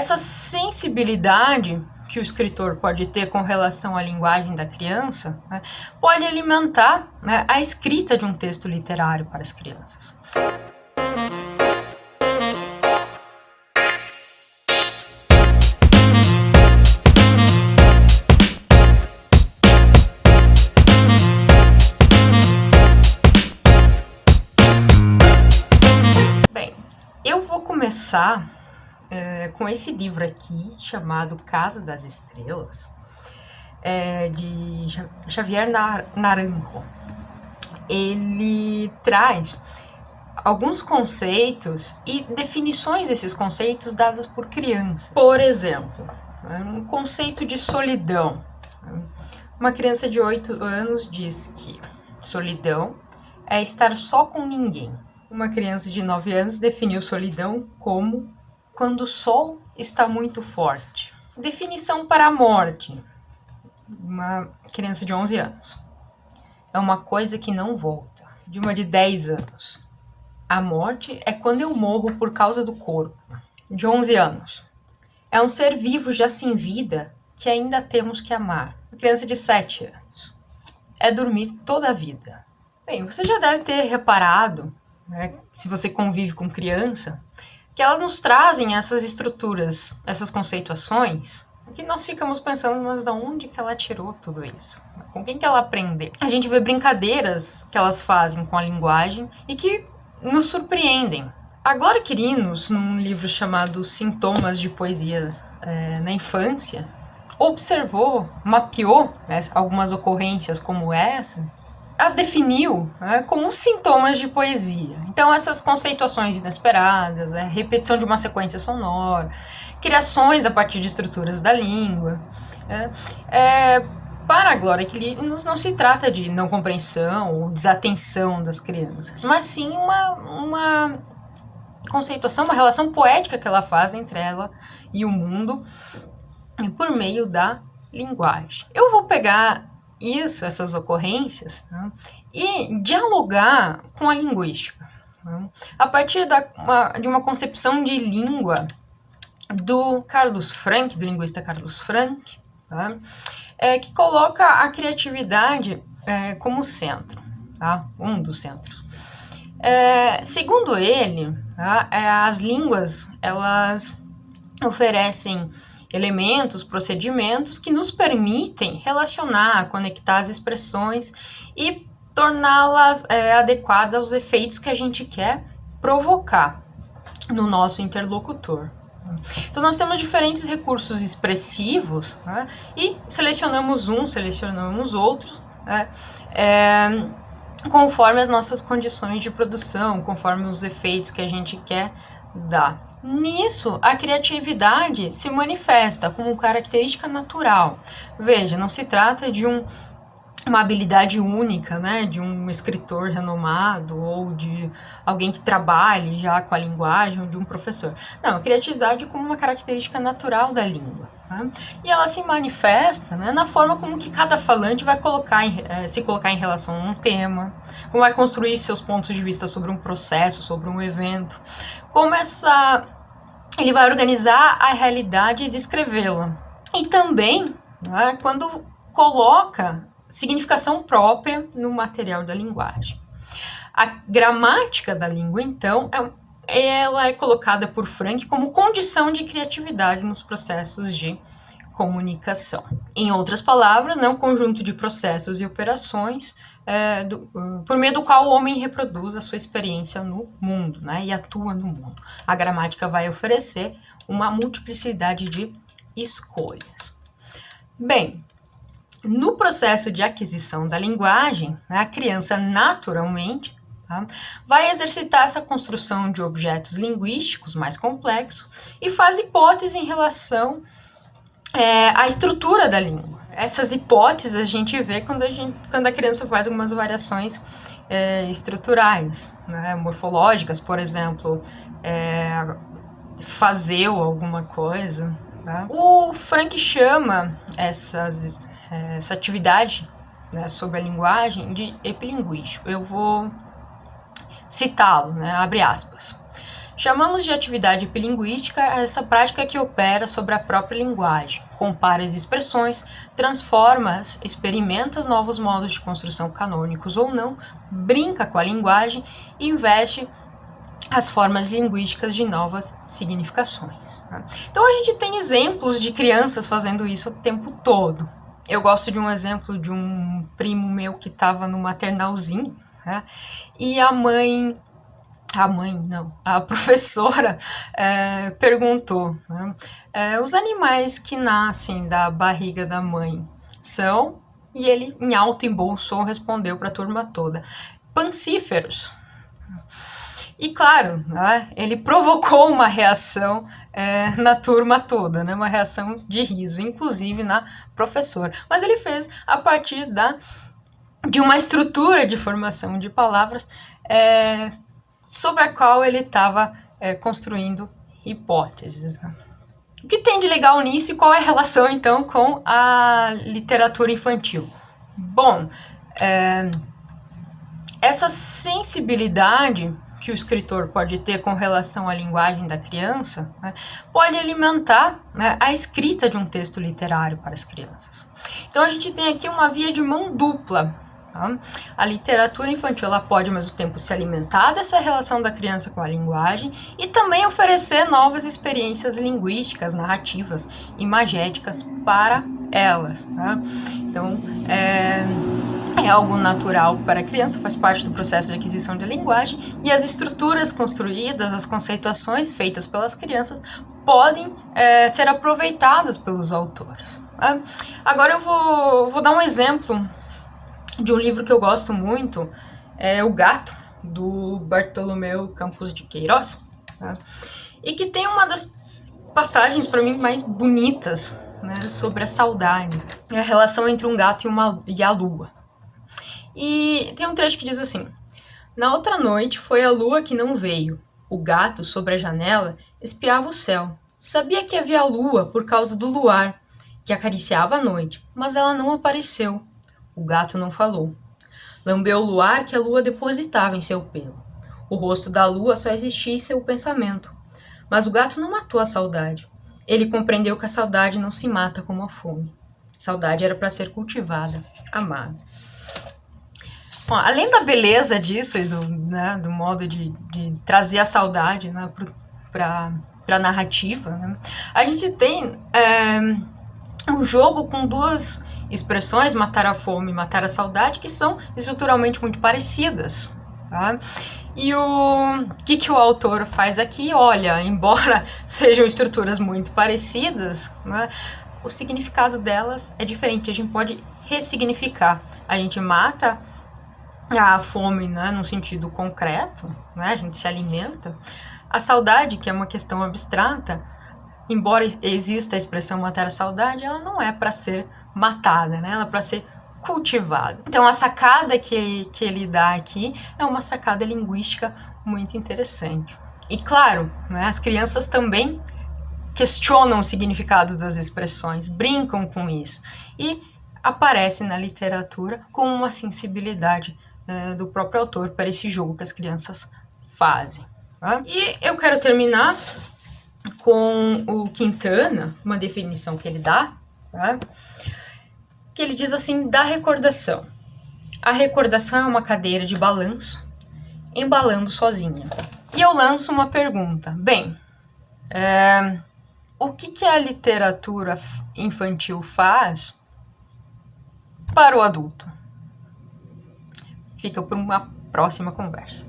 essa sensibilidade que o escritor pode ter com relação à linguagem da criança, né, pode alimentar, né, a escrita de um texto literário para as crianças. Bem, eu vou começar com esse livro aqui, chamado Casa das Estrelas, de Xavier Naranjo. Ele traz alguns conceitos e definições desses conceitos dadas por crianças. Por exemplo, um conceito de solidão. Uma criança de 8 anos diz que solidão é estar só com ninguém. Uma criança de 9 anos definiu solidão como quando o sol está muito forte. Definição para a morte. Uma criança de 11 anos. É uma coisa que não volta. De uma de 10 anos. A morte é quando eu morro por causa do corpo. De 11 anos. É um ser vivo já sem vida que ainda temos que amar. Uma criança de 7 anos. É dormir toda a vida. Bem, você já deve ter reparado, né, se você convive com criança, que elas nos trazem essas estruturas, essas conceituações, que nós ficamos pensando, mas de onde que ela tirou tudo isso? Com quem que ela aprendeu? A gente vê brincadeiras que elas fazem com a linguagem e que nos surpreendem. A Glória Quirinos, num livro chamado Sintomas de Poesia na Infância, observou, mapeou, né, algumas ocorrências como essa, as definiu, né, como sintomas de poesia. Então, essas conceituações inesperadas, repetição de uma sequência sonora, criações a partir de estruturas da língua. Para a Glória Quirinos, não se trata de não compreensão ou desatenção das crianças, mas sim uma conceituação, uma relação poética que ela faz entre ela e o mundo por meio da linguagem. Eu vou pegar essas ocorrências, né, e dialogar com a linguística, né, a partir de uma concepção de língua do Carlos Frank, do linguista Carlos Frank, tá, que coloca a criatividade como centro, tá, um dos centros. Segundo ele, tá, as línguas elas oferecem elementos, procedimentos que nos permitem relacionar, conectar as expressões e torná-las adequadas aos efeitos que a gente quer provocar no nosso interlocutor. Então, nós temos diferentes recursos expressivos, né, e selecionamos outros, né, conforme as nossas condições de produção, conforme os efeitos que a gente quer dar. Nisso, a criatividade se manifesta como característica natural. Veja, não se trata de uma habilidade única, né, de um escritor renomado ou de alguém que trabalhe já com a linguagem ou de um professor. Não, a criatividade como uma característica natural da língua. Né? E ela se manifesta, né, na forma como que cada falante vai se colocar em relação a um tema, como vai construir seus pontos de vista sobre um processo, sobre um evento, como ele vai organizar a realidade e descrevê-la. E também, né, quando coloca significação própria no material da linguagem. A gramática da língua, então, ela é colocada por Frank como condição de criatividade nos processos de comunicação. Em outras palavras, né, um conjunto de processos e operações por meio do qual o homem reproduz a sua experiência no mundo, né, e atua no mundo. A gramática vai oferecer uma multiplicidade de escolhas. Bem, no processo de aquisição da linguagem, né, a criança naturalmente, tá, vai exercitar essa construção de objetos linguísticos mais complexos e faz hipóteses em relação à estrutura da língua. Essas hipóteses a gente vê quando a criança faz algumas variações estruturais, né, morfológicas, por exemplo, fazer alguma coisa. Tá? O Frank chama essa atividade, né, sobre a linguagem de epilinguístico. Eu vou citá-lo, né, abre aspas. Chamamos de atividade epilinguística essa prática que opera sobre a própria linguagem, compara as expressões, transforma-as, experimenta novos modos de construção canônicos ou não, brinca com a linguagem e investe as formas linguísticas de novas significações. Então a gente tem exemplos de crianças fazendo isso o tempo todo. Eu gosto de um exemplo de um primo meu que estava no maternalzinho, né? E a professora perguntou, né? Os animais que nascem da barriga da mãe são, e ele em alto e bom som respondeu para a turma toda, pancíferos. E claro, né, ele provocou uma reação na turma toda, né, uma reação de riso, inclusive na professora. Mas ele fez a partir de uma estrutura de formação de palavras sobre a qual ele estava construindo hipóteses. O que tem de legal nisso e qual é a relação, então, com a literatura infantil? Bom, essa sensibilidade que o escritor pode ter com relação à linguagem da criança, né, pode alimentar, né, a escrita de um texto literário para as crianças. Então a gente tem aqui uma via de mão dupla. Tá? A literatura infantil ela pode, ao mesmo tempo, se alimentar dessa relação da criança com a linguagem e também oferecer novas experiências linguísticas, narrativas, imagéticas para elas. Tá? Então, é algo natural para a criança, faz parte do processo de aquisição de linguagem, e as estruturas construídas, as conceituações feitas pelas crianças podem ser aproveitadas pelos autores. Tá? Agora eu vou dar um exemplo de um livro que eu gosto muito, é O Gato, do Bartolomeu Campos de Queiroz, tá? E que tem uma das passagens, para mim, mais bonitas, né, sobre a saudade, a relação entre um gato e a lua. E tem um trecho que diz assim: na outra noite foi a lua que não veio. O gato, sobre a janela, espiava o céu. Sabia que havia lua por causa do luar, que acariciava a noite, mas ela não apareceu. O gato não falou. Lambeu o luar que a lua depositava em seu pelo. O rosto da lua só existia em seu pensamento. Mas o gato não matou a saudade. Ele compreendeu que a saudade não se mata como a fome. Saudade era para ser cultivada, amada. Bom, além da beleza disso e do modo de trazer a saudade, né, para a narrativa, né, a gente tem um jogo com duas expressões, matar a fome e matar a saudade, que são estruturalmente muito parecidas. Tá? E o que o autor faz aqui? Olha, embora sejam estruturas muito parecidas, né, o significado delas é diferente, a gente pode ressignificar. A gente mata a fome, né, no sentido concreto, né, a gente se alimenta. A saudade, que é uma questão abstrata, embora exista a expressão matar a saudade, ela não é para ser matada, né? Ela é para ser cultivada. Então a sacada que ele dá aqui é uma sacada linguística muito interessante. E claro, né, as crianças também questionam o significado das expressões, brincam com isso e aparece na literatura com uma sensibilidade do próprio autor para esse jogo que as crianças fazem. Tá? E eu quero terminar com o Quintana, uma definição que ele dá, tá? Que ele diz assim, da recordação. A recordação é uma cadeira de balanço, embalando sozinha. E eu lanço uma pergunta. Bem, o que a literatura infantil faz para o adulto? Fica por uma próxima conversa.